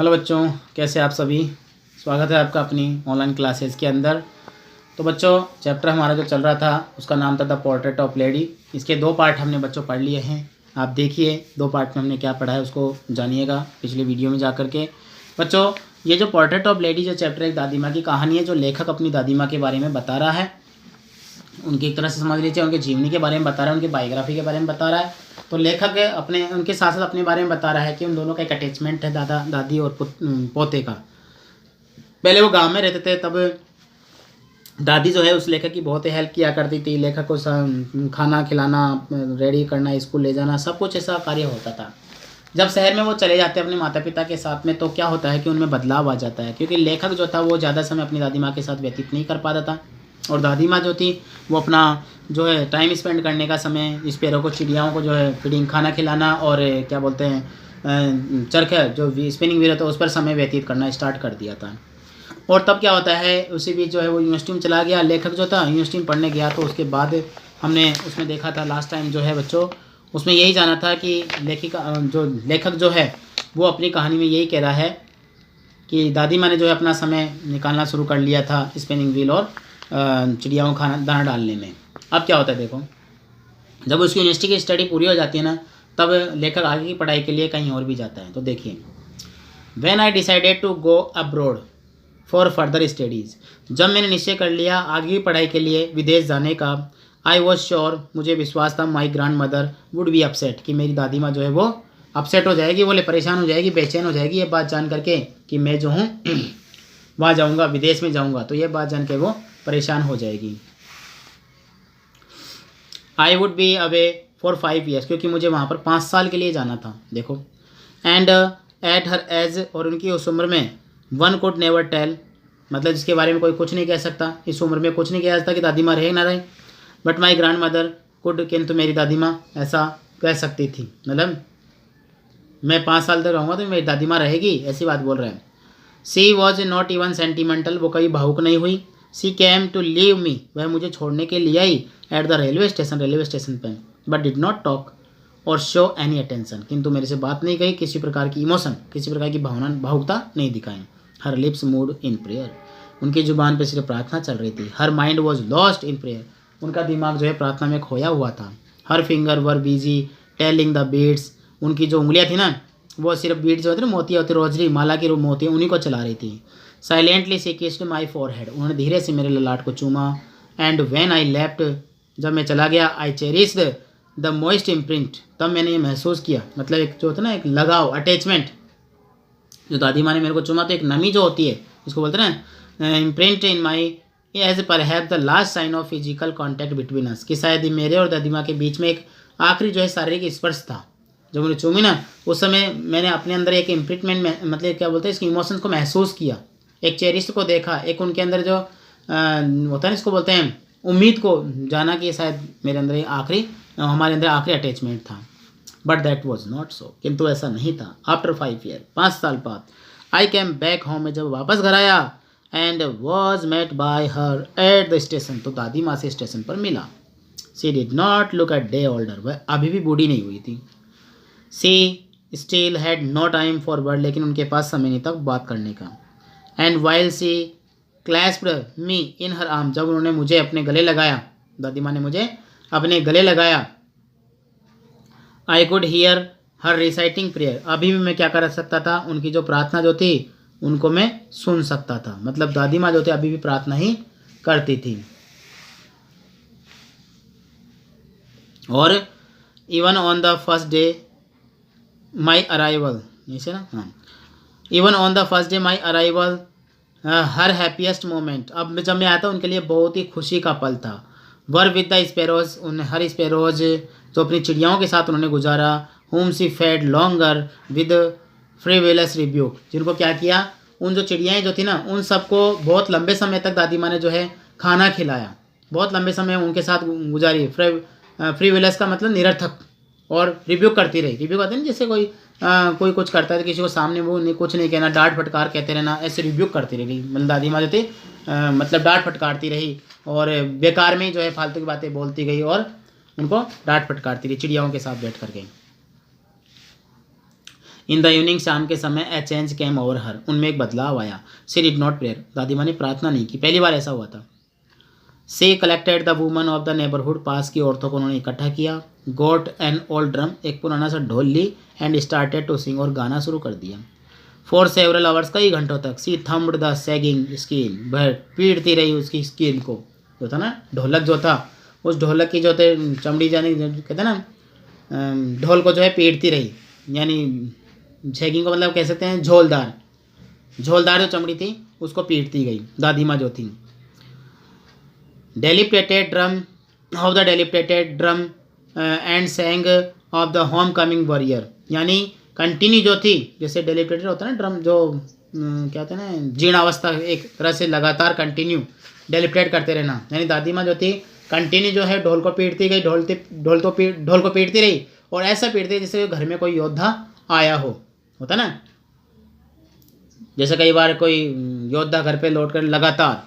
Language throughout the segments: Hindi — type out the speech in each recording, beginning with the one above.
हेलो बच्चों, कैसे आप सभी। स्वागत है आपका अपनी ऑनलाइन क्लासेस के अंदर। तो बच्चों, चैप्टर हमारा जो चल रहा था उसका नाम था द पोर्ट्रेट ऑफ लेडी। इसके 2 पार्ट हमने बच्चों पढ़ लिए हैं। आप देखिए 2 पार्ट में हमने क्या पढ़ा है उसको जानिएगा पिछले वीडियो में जा कर के। बच्चों, ये जो पोर्ट्रेट ऑफ लेडी जो चैप्टर एक दादी माँ की कहानी है, जो लेखक अपनी दादी माँ के बारे में बता रहा है, उनकी एक तरह से समझ लीजिए उनके जीवनी के बारे में बता रहा है, उनकी बायोग्राफी के बारे में बता रहा है। तो लेखक अपने उनके साथ साथ अपने बारे में बता रहा है कि उन दोनों का एक अटैचमेंट है, दादा दादी और पोते का। पहले वो गांव में रहते थे, तब दादी जो है उस लेखक की बहुत ही हेल्प किया करती थी। लेखक को खाना खिलाना, रेडी करना, स्कूल ले जाना, सब कुछ ऐसा कार्य होता था। जब शहर में वो चले जाते हैं अपने माता पिता के साथ में, तो क्या होता है कि उनमें बदलाव आ जाता है, क्योंकि लेखक जो था वो ज़्यादा समय अपनी दादी माँ के साथ व्यतीत नहीं कर पाता था। और दादी माँ जो थी वो अपना जो है टाइम स्पेंड करने का समय स्पैरो को, चिड़ियाओं को जो है फीडिंग, खाना खिलाना और क्या बोलते हैं चरखा जो स्पिनिंग व्हील होता है उस पर समय व्यतीत करना स्टार्ट कर दिया था। और तब क्या होता है, उसी बीच जो है वो यूनिवर्सिटी में चला गया। लेखक जो था यूनिवर्सिटी में पढ़ने गया, तो उसके बाद हमने उसमें देखा था लास्ट टाइम जो है बच्चों, उसमें यही जाना था कि लेखक जो है वो अपनी कहानी में यही कह रहा है कि दादी माँ ने जो है अपना समय निकालना शुरू कर लिया था स्पिनिंग व्हील और चिड़ियाओं खाना दाना डालने में। अब क्या होता है देखो, जब उसकी यूनिवर्सिटी की स्टडी पूरी हो जाती है ना, तब लेखक आगे की पढ़ाई के लिए कहीं और भी जाता है। तो देखिए, when I decided to go abroad for further studies, जब मैंने निश्चय कर लिया आगे की पढ़ाई के लिए विदेश जाने का, आई वॉज श्योर, मुझे विश्वास था, my grand mother would be upset, कि मेरी दादी माँ जो है वो अपसेट हो जाएगी, बोले परेशान हो जाएगी, बेचैन हो जाएगी ये बात जान करके कि मैं जो हूँ वहाँ जाऊँगा, विदेश में जाऊँगा। तो ये बात जान के वो परेशान हो जाएगी। I would be away for 5 years, क्योंकि मुझे वहाँ पर 5 साल के लिए जाना था। देखो, एंड एट हर एज, और उनकी उस उम्र में, वन कुड नेवर टेल, मतलब जिसके बारे में कोई कुछ नहीं कह सकता, इस उम्र में कुछ नहीं कह सकता कि दादी माँ रहे ना रहे। But my grand mother could, किंतु मेरी दादी माँ ऐसा कह सकती थी, मतलब मैं 5 साल तक रहूँगा तो मेरी दादी माँ रहेगी, ऐसी बात बोल रहे हैं। सी वॉज नॉट इवन सेंटिमेंटल, वो कभी भावुक नहीं हुई। सी कैम टू लीव मी, वह मुझे छोड़ने के लिए आई एट द रेलवे स्टेशन पर, बट डिड नॉट टॉक और शो एनी अटेंशन, किंतु मेरे से बात नहीं कही, किसी प्रकार की इमोशन, किसी प्रकार की भावुकता नहीं दिखाई। Her lips moved in prayer, उनकी जुबान पर सिर्फ प्रार्थना चल रही थी। Her mind was lost in prayer, उनका दिमाग जो है प्रार्थना में खोया हुआ था। Her finger were busy telling the beads, उनकी जो उंगलियां थी ना वो सिर्फ बीड्स जो होती ना, मोती होती, रोजरी माला की मोती, उन्हीं को चला रही थी। साइलेंटली सी किस्ड माई फॉरहेड, उन्होंने धीरे से मेरे ललाट को चूमा। एंड व्हेन आई लेफ्ट, जब मैं चला गया, आई चेरिश्ड द मोइस्ट इम्प्रिंट, तब मैंने ये महसूस किया, मतलब एक जो होता है ना एक लगाव, अटैचमेंट, जो दादी माँ ने मेरे को चूमा तो एक नमी जो होती है इसको बोलते हैं ना imprint in my age perhaps the last sign of physical contact between us, कि शायद मेरे और दादी माँ के बीच में एक आखिरी जो है शारीरिक स्पर्श था। जब मैंने चूमी ना उस समय मैंने अपने अंदर एक इम्प्रिंटमेंट में, मतलब क्या बोलते हैं इसके इमोशंस को महसूस किया, एक चेरिश को देखा, एक उनके अंदर जो होता है ना इसको बोलते हैं उम्मीद को जाना कि शायद मेरे अंदर आखिरी, हमारे अंदर आखिरी अटैचमेंट था। But that was not so, किंतु ऐसा नहीं था। आफ्टर 5 years, 5 साल बाद, आई कैम बैक होम, में जब वापस घर आया, and was met by her at the station, तो दादी माँ से स्टेशन पर मिला। She did not look at day older, वह अभी भी बूढ़ी नहीं हुई थी। She still had no time for word, लेकिन उनके पास समय नहीं था बात करने का। And while she clasped me in her arm, जब उन्होंने मुझे अपने गले लगाया, दादी माँ ने मुझे अपने गले लगाया, I could hear her reciting prayer, अभी भी मैं क्या कर सकता था, उनकी जो प्रार्थना जो थी उनको मैं सुन सकता था। मतलब दादी माँ जो थी अभी भी प्रार्थना ही करती थी। और even on the first day my arrival, ऐसे ना, हाँ, even on the first day my arrival her happiest moment, अब जब मैं आया था उनके लिए बहुत ही खुशी का पल था। वर विद द स्पैरोज, उन हर स्पैरोज जो अपनी चिड़ियाओं के साथ उन्होंने गुजारा। Home she fed longer with frivolous rebuke, जिनको क्या किया, उन जो चिड़ियाएँ जो थी ना उन सबको बहुत लंबे समय तक दादी माँ ने जो है खाना खिलाया, बहुत लंबे समय उनके साथ गुजारी। फ्रीवेलस का मतलब निरर्थक, और रिव्यू करती रही, रिव्यू कहते हैं ना जैसे कोई कुछ करता है तो किसी को सामने वो नहीं, कुछ नहीं कहना, डांट फटकार कहते रहना, ऐसे रिव्यू करती रही। मतलब दादी माँ जो थी मतलब डांट फटकारती रही और बेकार में जो है फालतू की बातें बोलती गई और उनको डांट फटकारती रही चिड़ियाओं के साथ बैठ कर गई। इन द इवनिंग, शाम के समय, ए चेंज केम ओवर हर, उनमें एक बदलाव आया. सी डिड नॉट प्रेयर, दादी माँ ने प्रार्थना नहीं की. पहली बार ऐसा हुआ था. She collected the woman of the neighbourhood, पास की औरतों को उन्होंने इकट्ठा किया. गोट एन ओल्ड ड्रम, एक पुराना सा ढोल ली. एंड स्टार्टेड टू सिंग, और गाना शुरू कर दिया. फॉर सेवरल आवर्स, कई घंटों तक. सी थम्ब्ड द सैगिंग स्कीन, वह पीटती रही उसकी स्कीन को. जो था ना ढोलक जो था, उस ढोलक की जो थे चमड़ी जाने कहते हैं ना, ढोल को जो है पीटती रही. यानी झैगिंग को मतलब कह सकते हैं झोलदार. झोलदार जो चमड़ी थी उसको पीटती गई दादी माँ जो थी. Dilapidated drum of the dilapidated drum and sang of the home coming warrior, यानी कंटिन्यू जो थी, जैसे डेलिप्टेटेड होता है ना ड्रम, जो क्या होता है ना, जीर्णावस्था, एक तरह से लगातार कंटिन्यू डेलिप्टेट करते रहना. यानी दादी माँ जो थी कंटिन्यू जो है ढोल को पीटती गई, ढोल को पीटती रही. और ऐसा पीटती जैसे घर में कोई योद्धा आया हो, होता ना, जैसे कई बार कोई योद्धा घर पे लौट कर लगातार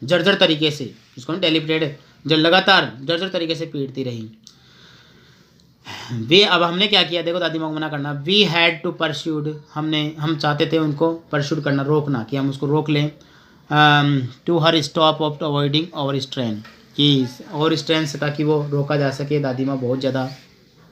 जर्जर तरीके से, उसको डेलिप्टेटेड, जो लगातार जर्जर तरीके से पीटती रही. वे, अब हमने क्या किया, देखो दादी माँ को मना करना. वी हैड टू परस्यूड, हम चाहते थे उनको परस्यूड करना, रोकना, कि हम उसको रोक लें. To her stop of avoiding over strain, कि ओवर स्ट्रेन से, ताकि वो रोका जा सके. दादी माँ बहुत ज़्यादा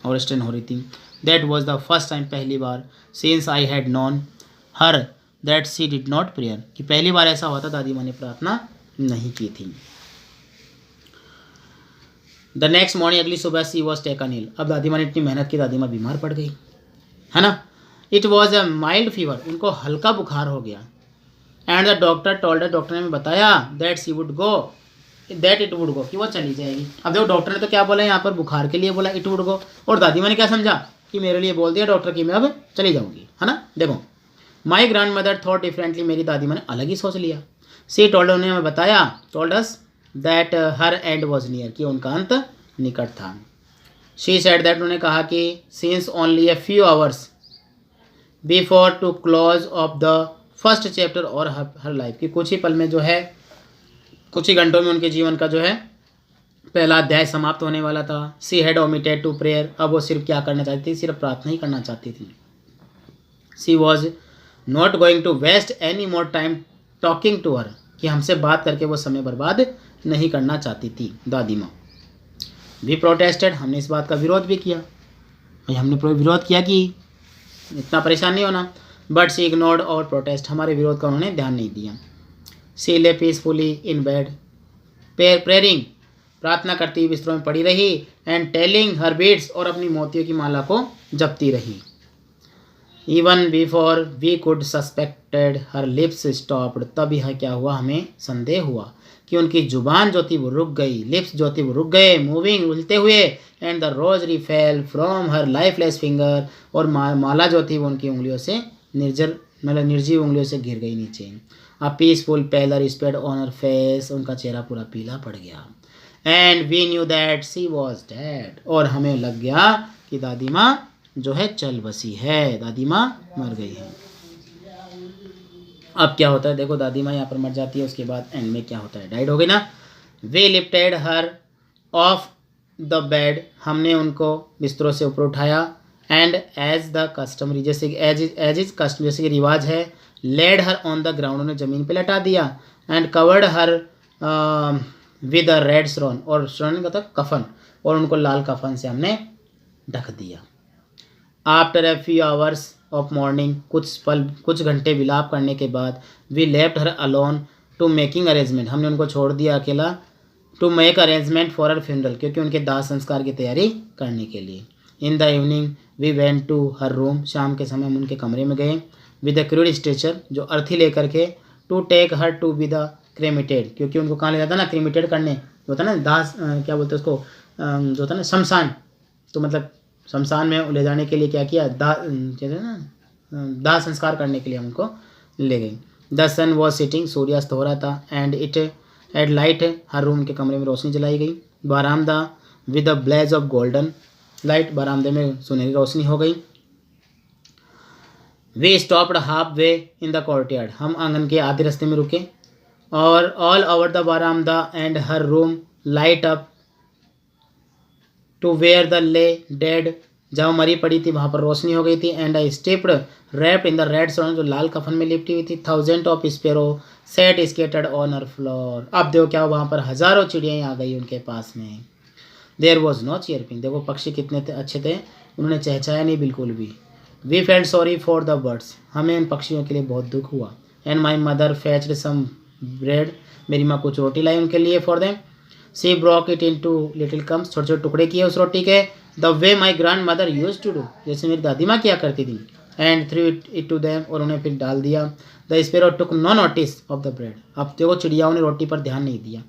ओवर स्ट्रेन हो रही थी. That was the first time, पहली बार. Since I had known her that she did not prayer, कि पहली बार ऐसा हुआ था दादी माँ ने प्रार्थना नहीं की थी. द नेक्स्ट मॉर्निंग, अगली सुबह, सी वॉज टेकन इल. अब दादी माँ ने इतनी मेहनत की, दादी माँ बीमार पड़ गई, है ना. It was a mild fever, उनको हल्का बुखार हो गया. And the doctor told, doctor ने बताया that she would go, that it would go, कि वो चली जाएगी. अब देखो डॉक्टर ने तो क्या बोला यहाँ पर, बुखार के लिए बोला इट वुड गो. और दादी माँ ने क्या समझा कि मेरे लिए बोल दिया डॉक्टर की मैं अब चली जाऊँगी, है ना. देखो, my grand mother thought differently, मेरी दादी माँ ने अलग ही सोच लिया. सी टोल्ड, उन्होंने हमें बताया, told us that her and was near, कि उनका अंत निकट था. शी सेड दैट, उन्होंने कहा कि since only a few hours before to close of the first chapter और हर लाइफ, की कुछ ही पल में जो है, कुछ ही घंटों में उनके जीवन का जो है पहला अध्याय समाप्त होने वाला था. She had omitted to prayer, अब वो सिर्फ क्या करना चाहती थी, सिर्फ प्रार्थना ही करना चाहती थी. She was not going to waste any more time talking to her, कि हमसे बात करके वो समय बर्बाद नहीं करना चाहती थी दादी माँ. वी प्रोटेस्टेड, हमने इस बात का विरोध भी किया, भाई हमने विरोध किया कि इतना परेशान नहीं होना. बट सी इग्नोर्ड और प्रोटेस्ट, हमारे विरोध का उन्होंने ध्यान नहीं दिया. सी ले पीसफुली इन बेड प्रेयरिंग, प्रार्थना करती हुई बिस्तरों में पड़ी रही. एंड टेलिंग हर बीट्स, और अपनी मोतियों की माला को जपती रही. Even before we could suspected her lips stopped, तब यह क्या हुआ, हमें संदेह हुआ कि उनकी जुबान जो थी वो रुक गई, लिप्स जो थी वो रुक गए, मूविंग, उलते हुए. And the rosary fell from her lifeless finger, और माला जो थी वो उनकी उंगलियों से निर्जीव उंगलियों से गिर गई नीचे. A peaceful pallor spread on her face, उनका चेहरा पूरा पीला पड़ गया. And we knew that she was dead, और हमें लग गया कि दादी माँ जो है चल बसी है, दादी माँ मर गई है. अब क्या होता है, देखो दादी माँ यहाँ पर मर जाती है, उसके बाद एंड में क्या होता है, डाइड हो गई ना. We lifted her off the bed, हमने उनको बिस्तरों से ऊपर उठाया. एंड एज द कस्टमरी, जैसे एज इज कस्टम, जैसे कि रिवाज है, laid her on the ground, उन्हें ज़मीन पे लटा दिया. And covered her with a red stone, और स्टोन का था कफन, और उनको लाल कफन से हमने ढक दिया. After a few hours of morning, कुछ घंटे विलाप करने के बाद, we left her alone to making arrangement, हमने उनको छोड़ दिया अकेला. To make arrangement for her funeral, क्योंकि उनके दाह संस्कार की तैयारी करने के लिए. In the evening we went to her room, शाम के समय हम उनके कमरे में गए. विद अ क्रूड स्ट्रेचर, जो अर्थी लेकर के. To take her to be the cremated, क्योंकि उनको कहाँ ले जाता ना, क्रेमिटेड करने, होता ना दाह, क्या बोलते हैं उसको, जो होता ना शमशान, तो मतलब शमशान में ले जाने के लिए क्या किया, दाह संस्कार करने के लिए हमको ले गई. द सन वॉज सिटिंग, सूर्यास्त हो रहा था. And it had light, her room के कमरे में रोशनी जलाई गई. बारामदा with a blaze of golden light, बारामदे में सुनहरी रोशनी हो गई. We stopped half way in the courtyard, हम आंगन के आधे रास्ते में रुके. और ऑल ओवर द बारामदा and her room light up to where the lay dead जहाँ मरी पड़ी थी वहाँ पर रोशनी हो गई थी। And I stepped wrapped in the red sawn, जो लाल कफन में लिपटी हुई थी। Thousand of sparrow set scattered on her floor. अब देखो क्या, वहाँ पर हज़ारों चिड़ियाँ आ गई उनके पास में। देयर वॉज नो चीयरपिंग, देखो पक्षी कितने अच्छे थे, उन्होंने चहचहाया नहीं बिल्कुल भी। We felt sorry for the birds, हमें इन पक्षियों के लिए बहुत दुख हुआ। And my mother fetched some bread, मेरी माँ कुछ रोटी लाई उनके लिए for them. She broke it into little crumbs, छोटे छोटे टुकड़े किए उस रोटी के। The way my grandmother use to do, जैसे मेरी दादी माँ किया करती थी। And threw it to them, और उन्हें फिर डाल दिया। The sparrow took no notice of the bread, अब देखो चिड़ियाओं ने रोटी पर ध्यान नहीं दिया।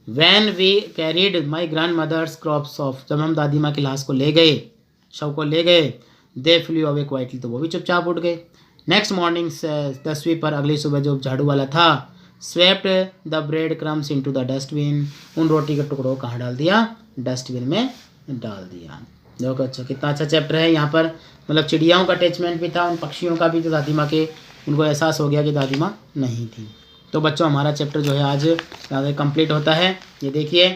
When we carried my grandmother's corpse off, जब हम दादी माँ की लाश को ले गए, शव को ले गए, दे फ्लू अवे क्वाइटली, तो वो भी चुपचाप उठ गए। नेक्स्ट मॉर्निंग 10वीं पर, अगली सुबह जो झाड़ू वाला था, swept the bread crumbs into the dustbin, उन रोटी के टुकड़ों को कहाँ डाल दिया, डस्टबिन में डाल दिया। देखो अच्छा, कितना अच्छा चैप्टर है। यहाँ पर मतलब चिड़ियाओं का अटैचमेंट भी था, उन पक्षियों का भी, जो दादी माँ के उनको एहसास हो गया कि दादी माँ नहीं थी। तो बच्चों हमारा चैप्टर जो है आज कंप्लीट होता है। ये देखिए,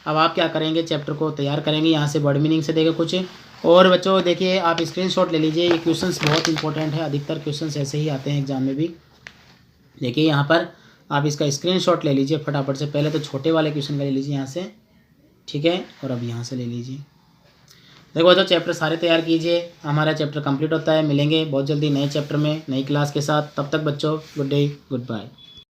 अब आप क्या करेंगे, चैप्टर को तैयार करेंगे, यहाँ से वर्ड मीनिंग से देखें कुछ। और बच्चों देखिए, आप स्क्रीनशॉट ले लीजिए, ये क्वेश्चंस बहुत इंपॉर्टेंट है, अधिकतर क्वेश्चंस ऐसे ही आते हैं एग्जाम में भी। देखिए यहाँ पर आप इसका स्क्रीनशॉट ले लीजिए फटाफट से। पहले तो छोटे वाले क्वेश्चन का ले लीजिए यहाँ से, ठीक है, और अब यहाँ से ले लीजिए। देखो बच्चों, चैप्टर सारे तैयार कीजिए, हमारा चैप्टर कंप्लीट होता है। मिलेंगे बहुत जल्दी नए चैप्टर में, नई क्लास के साथ। तब तक बच्चों, गुड डे, गुड बाय।